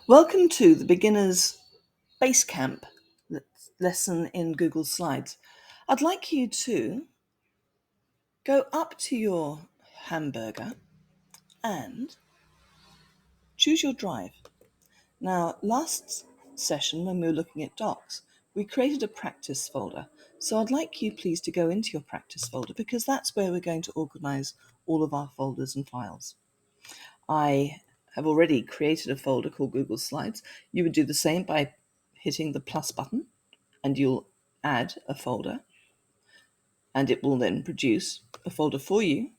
Welcome to the beginner's base camp lesson in Google Slides. I'd like you to go up to your hamburger and choose your drive. Now, last session when we were looking at docs, we created a practice folder. So I'd like you please to go into your practice folder because that's where we're going to organize all of our folders and files. I have already created a folder called Google Slides. You would do the same by hitting the plus button and you'll add a folder and it will then produce a folder for you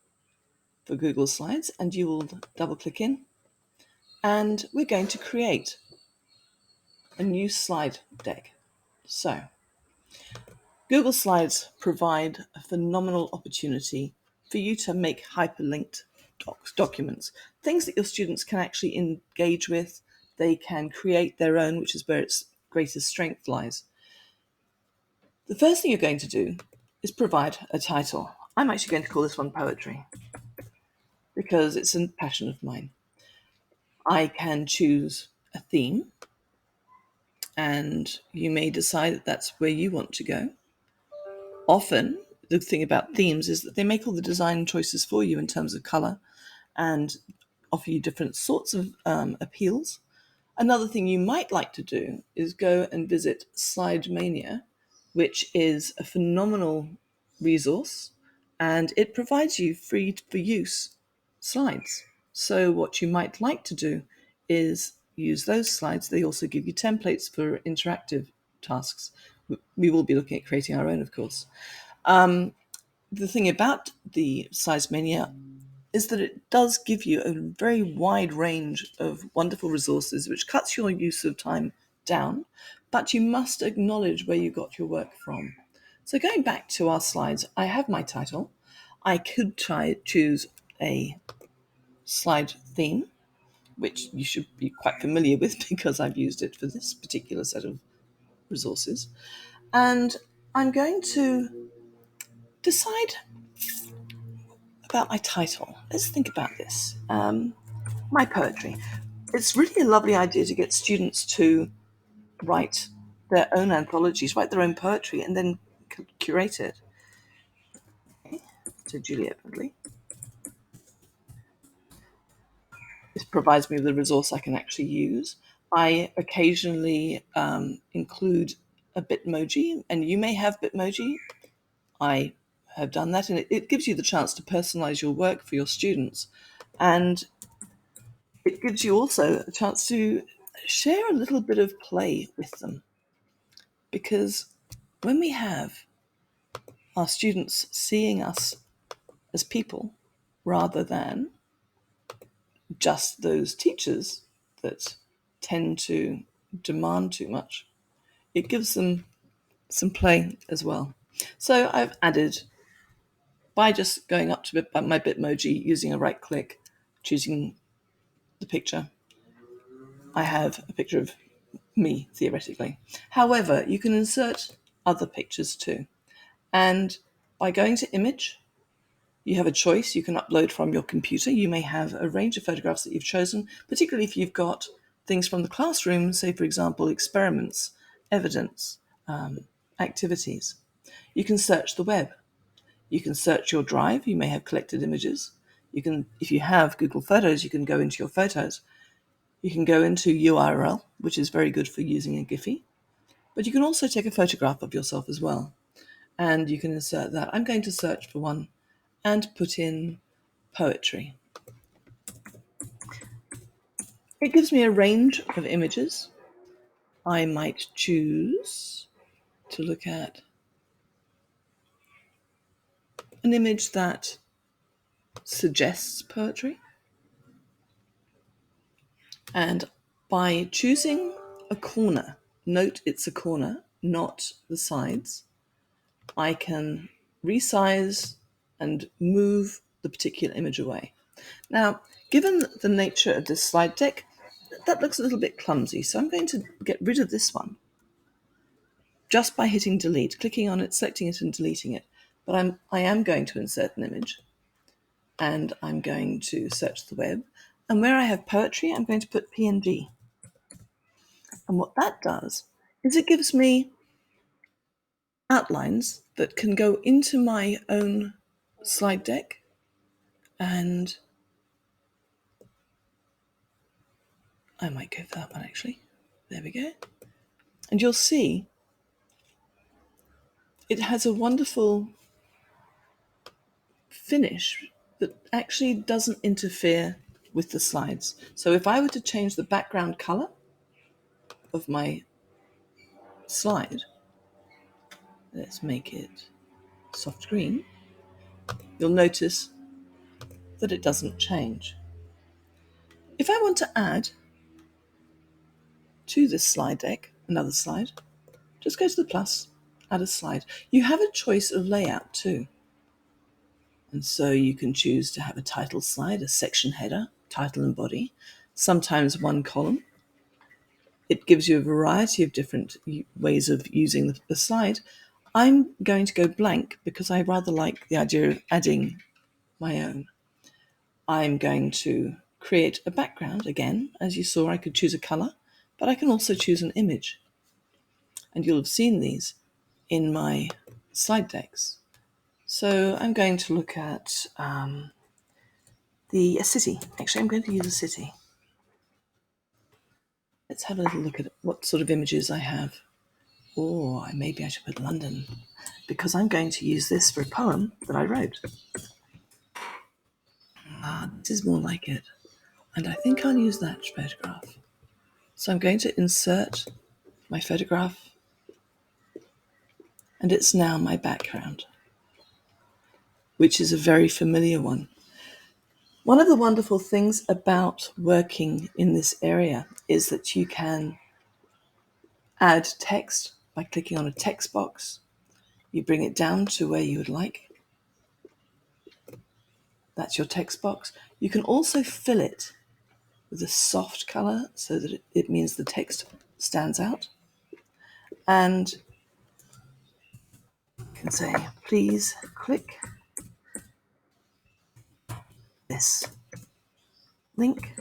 for Google Slides, and you will double click in and we're going to create a new slide deck. So Google Slides provide a phenomenal opportunity for you to make hyperlinked documents, things that your students can actually engage with. They can create their own, which is where its greatest strength lies. The first thing you're going to do is provide a title. I'm actually going to call this one Poetry because it's a passion of mine. I can choose a theme and you may decide that that's where you want to go. Often, the thing about themes is that they make all the design choices for you in terms of color and offer you different sorts of appeals. Another thing you might like to do is go and visit Slide Mania, which is a phenomenal resource and it provides you free for use slides. So what you might like to do is use those slides. They also give you templates for interactive tasks. We will be looking at creating our own, of course. The thing about the Size Mania is that it does give you a very wide range of wonderful resources, which cuts your use of time down, but you must acknowledge where you got your work from. So going back to our slides, I have my title. I could choose a slide theme, which you should be quite familiar with because I've used it for this particular set of resources. And I'm going to decide about my title. Let's think about this. My poetry. It's really a lovely idea to get students to write their own anthologies, write their own poetry, and then curate it. Okay. So Juliet Bradley. This provides me with a resource I can actually use. I occasionally include a Bitmoji, and you may have Bitmoji. I have done that, and it gives you the chance to personalize your work for your students. And it gives you also a chance to share a little bit of play with them. Because when we have our students seeing us as people rather than just those teachers that tend to demand too much, it gives them some play as well. So I've added, by just going up to my Bitmoji, using a right click, choosing the picture, I have a picture of me, theoretically. However, you can insert other pictures too. And by going to image, you have a choice. You can upload from your computer. You may have a range of photographs that you've chosen, particularly if you've got things from the classroom, say, for example, experiments, evidence, activities. You can search the web. You can search your drive. You may have collected images. You can, if you have Google Photos, you can go into your photos. You can go into URL, which is very good for using a Giphy. But you can also take a photograph of yourself as well. And you can insert that. I'm going to search for one and put in poetry. It gives me a range of images. I might choose to look at an image that suggests poetry. And by choosing a corner, note it's a corner, not the sides, I can resize and move the particular image away. Now, given the nature of this slide deck, that looks a little bit clumsy, so I'm going to get rid of this one just by hitting delete, clicking on it, selecting it and deleting it. But I am going to insert an image and I'm going to search the web. And where I have poetry, I'm going to put PNG. And what that does is it gives me outlines that can go into my own slide deck, and I might go for that one actually. There we go. And you'll see it has a wonderful finish that actually doesn't interfere with the slides. So if I were to change the background color of my slide, let's make it soft green, you'll notice that it doesn't change. If I want to add to this slide deck another slide, just go to the plus, add a slide. You have a choice of layout too. And so you can choose to have a title slide, a section header, title and body, sometimes one column. It gives you a variety of different ways of using the slide. I'm going to go blank because I rather like the idea of adding my own. I'm going to create a background. Again, as you saw, I could choose a color, but I can also choose an image. And you'll have seen these in my slide decks. So I'm going to look at a city. Actually, I'm going to use a city. Let's have a little look at what sort of images I have. Or maybe I should put London, because I'm going to use this for a poem that I wrote. This is more like it. And I think I'll use that photograph. So I'm going to insert my photograph, and it's now my background, which is a very familiar one. One of the wonderful things about working in this area is that you can add text by clicking on a text box. You bring it down to where you would like. That's your text box. You can also fill it with a soft color so that it means the text stands out. And you can say, please click this link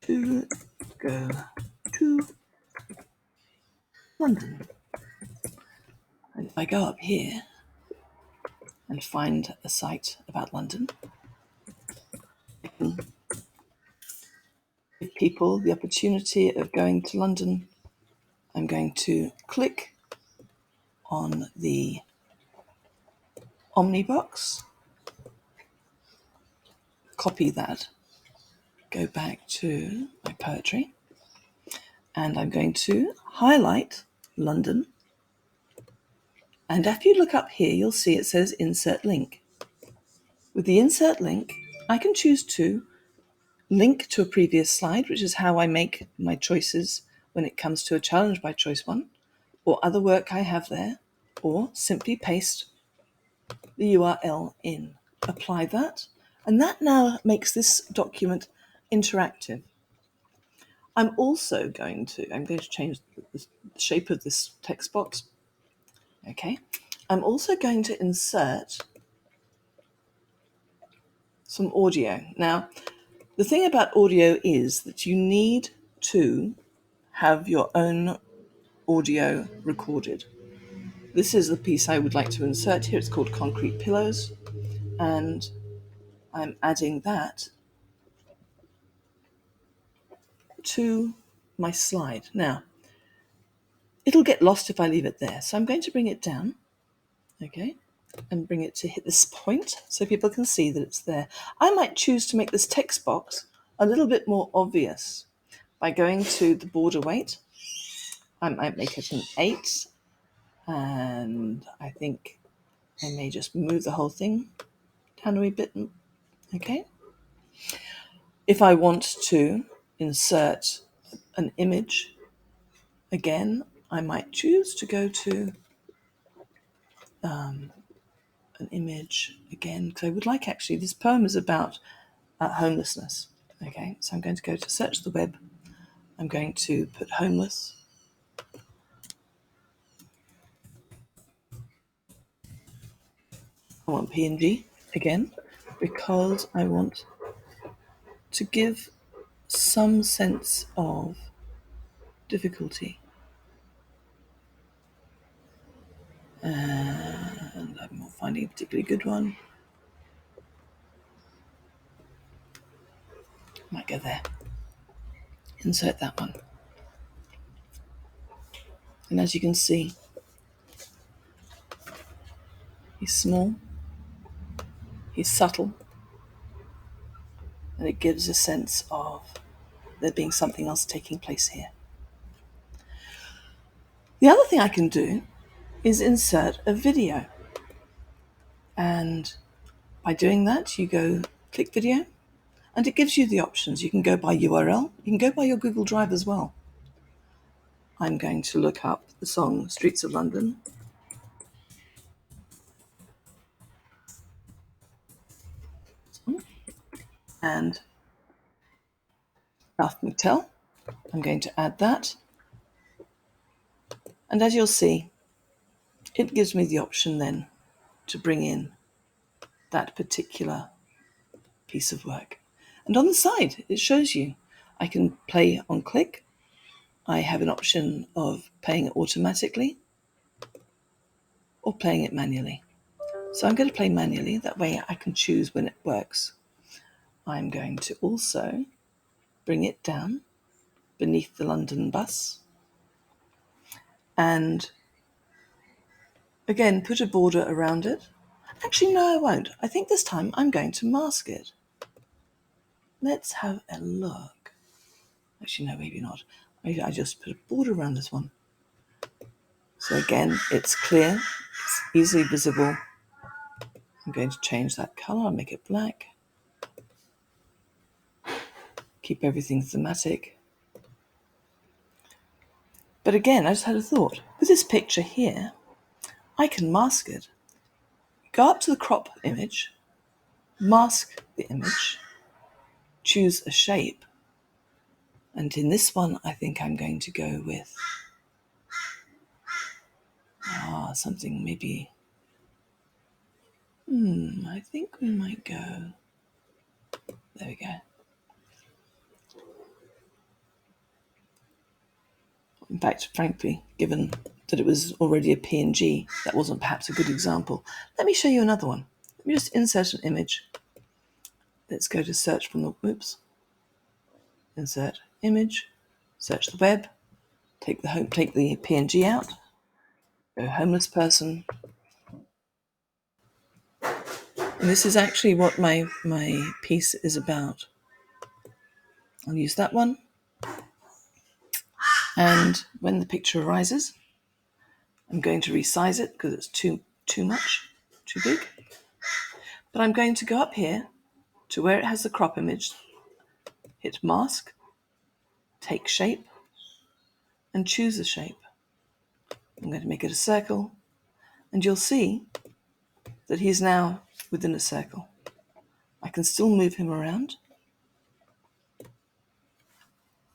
to go to London. And if I go up here and find a site about London, I can give people the opportunity of going to London. I'm going to click on the Omnibox, copy that, go back to my poetry, and I'm going to highlight London. And if you look up here, you'll see it says insert link. With the insert link, I can choose to link to a previous slide, which is how I make my choices when it comes to a challenge by choice one, or other work I have there, or simply paste the URL in. Apply that, and that now makes this document interactive. I'm going to change the shape of this text box. Okay. I'm also going to insert some audio. Now, the thing about audio is that you need to have your own audio recorded. This is the piece I would like to insert here. It's called Concrete Pillows, and I'm adding that to my slide. Now, it'll get lost if I leave it there, so I'm going to bring it down, okay, and bring it to hit this point so people can see that it's there. I might choose to make this text box a little bit more obvious by going to the border weight. I might make it an 8, and I think I may just move the whole thing down a wee bit, okay? If I want to insert an image, again, I might choose to go to an image again, because I would like actually, this poem is about homelessness, okay? So I'm going to go to search the web. I'm going to put homeless. I want PNG again, because I want to give some sense of difficulty. And I'm not finding a particularly good one. Might go there. Insert that one. And as you can see, he's small, he's subtle, and it gives a sense of there being something else taking place here. The other thing I can do is insert a video. And by doing that, you go click video, and it gives you the options. You can go by URL, you can go by your Google Drive as well. I'm going to look up the song Streets of London. And Ralph McTell. I'm going to add that. And as you'll see, it gives me the option then to bring in that particular piece of work. And on the side, it shows you I can play on click. I have an option of playing it automatically or playing it manually. So I'm going to play manually. That way I can choose when it works. I'm going to also bring it down beneath the London bus. And again, put a border around it. Actually, no, I won't. I think this time I'm going to mask it. Let's have a look. Actually, no, maybe not. I just put a border around this one. So again, it's clear, it's easily visible. I'm going to change that color, I'll make it black. Keep everything thematic. But again, I just had a thought. With this picture here, I can mask it. Go up to the crop image, mask the image, choose a shape. And in this one, I think I'm going to go with something maybe. I think we might go. There we go. In fact, frankly, given that it was already a PNG, that wasn't perhaps a good example. Let me show you another one. Let me just insert an image. Let's go to search from the, insert image, search the web, take the PNG out, go homeless person. And this is actually what my piece is about. I'll use that one. And when the picture arises, I'm going to resize it because it's too much, too big. But I'm going to go up here to where it has the crop image, hit mask, take shape, and choose a shape. I'm going to make it a circle, and you'll see that he's now within a circle. I can still move him around.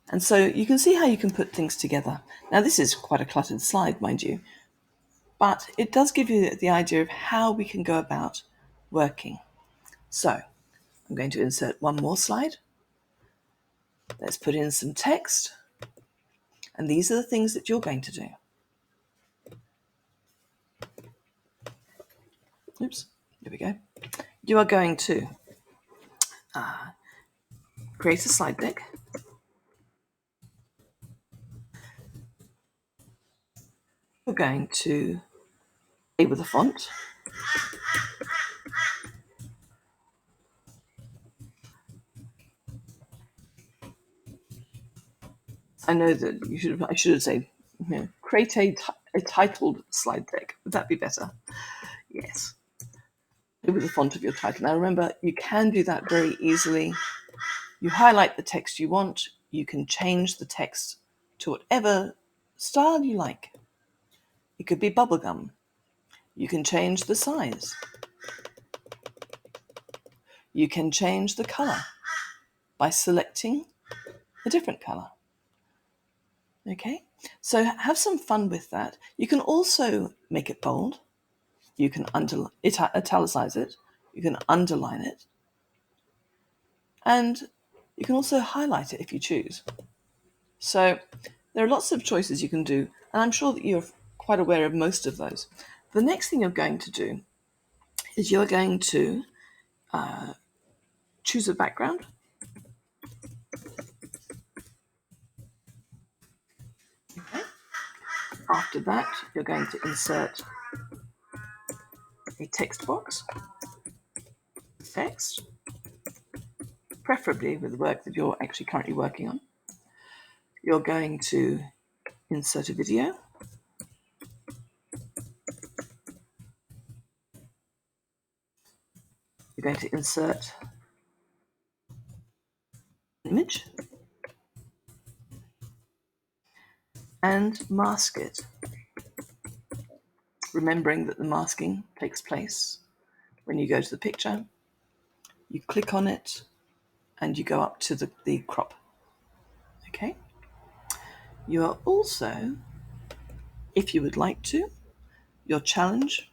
And so you can see how you can put things together. Now this is quite a cluttered slide, mind you, but it does give you the idea of how we can go about working. So I'm going to insert one more slide. Let's put in some text. And these are the things that you're going to do. Oops, here we go. You are going to create a slide deck. We're going to play with the font. I know that I should have said, create a titled slide deck. Would that be better? Yes. Play with the font of your title. Now remember, you can do that very easily. You highlight the text you want. You can change the text to whatever style you like. It could be bubblegum. You can change the size. You can change the color by selecting a different color. Okay, so have some fun with that. You can also make it bold. You can italicize it. You can underline it. And You can also highlight it if you choose. So there are lots of choices you can do, and I'm sure that you're quite aware of most of those. The next thing you're going to do is you're going to choose a background. Okay. After that, you're going to insert a text box, text, preferably with the work that you're actually currently working on. You're going to insert a video. You're going to insert an image and mask it, remembering that the masking takes place when you go to the picture, you click on it, and you go up to the crop. Okay? You are also, if you would like to, your challenge,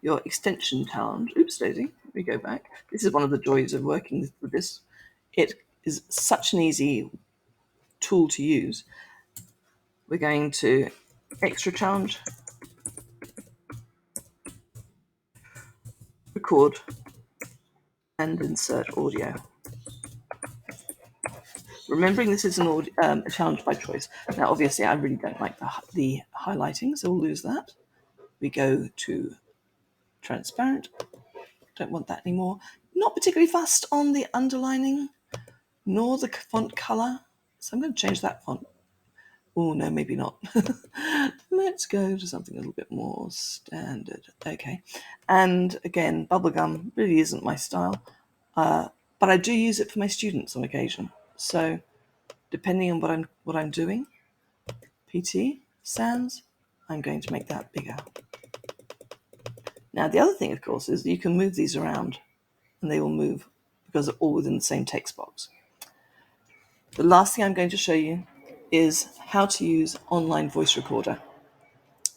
your extension challenge. Oops, Daisy, let me go back. This is one of the joys of working with this. It is such an easy tool to use. We're going to extra challenge, record, and insert audio. Remembering this is a challenge by choice. Now, obviously, I really don't like the highlighting, so we'll lose that. We go to transparent. Don't want that anymore. Not particularly fussed on the underlining, nor the font color. So I'm going to change that font. Oh, no, maybe not. Let's go to something a little bit more standard. Okay. And again, bubblegum really isn't my style. But I do use it for my students on occasion. So depending on what I'm doing, PT, sans, I'm going to make that bigger. Now, the other thing, of course, is that you can move these around and they will move because they're all within the same text box. The last thing I'm going to show you is how to use online voice recorder.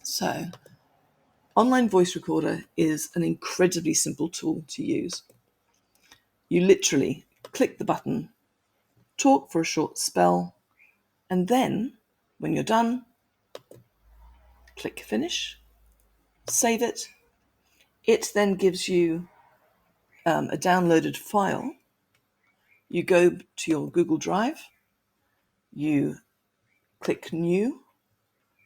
So, online voice recorder is an incredibly simple tool to use. You literally click the button, talk for a short spell, and then, when you're done, click finish, save it. It then gives you a downloaded file. You go to your Google Drive, you click new,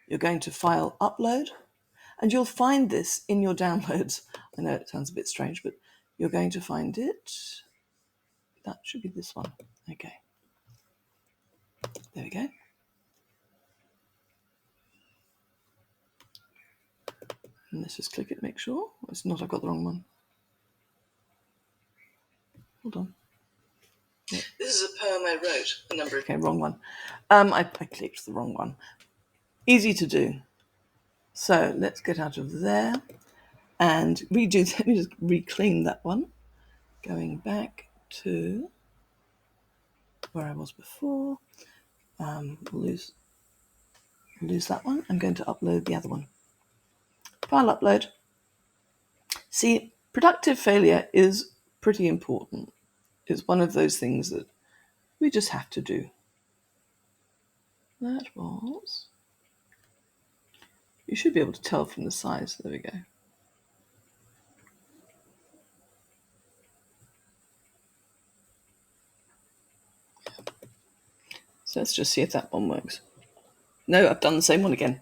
you're going to file upload, and you'll find this in your downloads. I know it sounds a bit strange, but you're going to find it. That should be this one. Okay. There we go. And let's just click it, make sure. It's not, I've got the wrong one. Hold on. Yeah. This is a poem I wrote. Okay, wrong one. I clicked the wrong one. Easy to do. So let's get out of there and redo. Let me just reclaim that one. Going back to where I was before. We'll lose that one. I'm going to upload the other one. File upload. See, productive failure is pretty important. It's one of those things that we just have to do. That was... You should be able to tell from the size. There we go. So let's just see if that one works. No, I've done the same one again.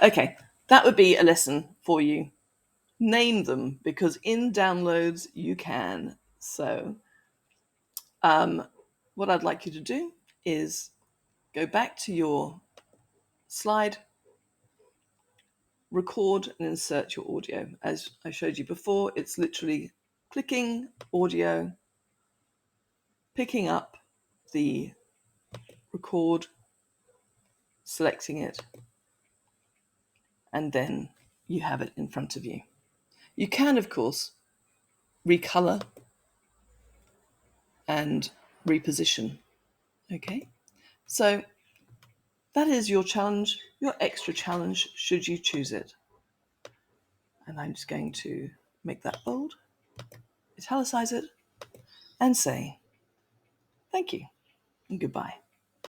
Okay, that would be a lesson for you. Name them, because in downloads you can. So what I'd like you to do is go back to your slide, record and insert your audio. As I showed you before, it's literally clicking audio, picking up the record, selecting it, and then you have it in front of you. You can, of course, recolor and reposition. Okay, so that is your challenge, your extra challenge, should you choose it. And I'm just going to make that bold, italicize it, and say, Thank you, and goodbye.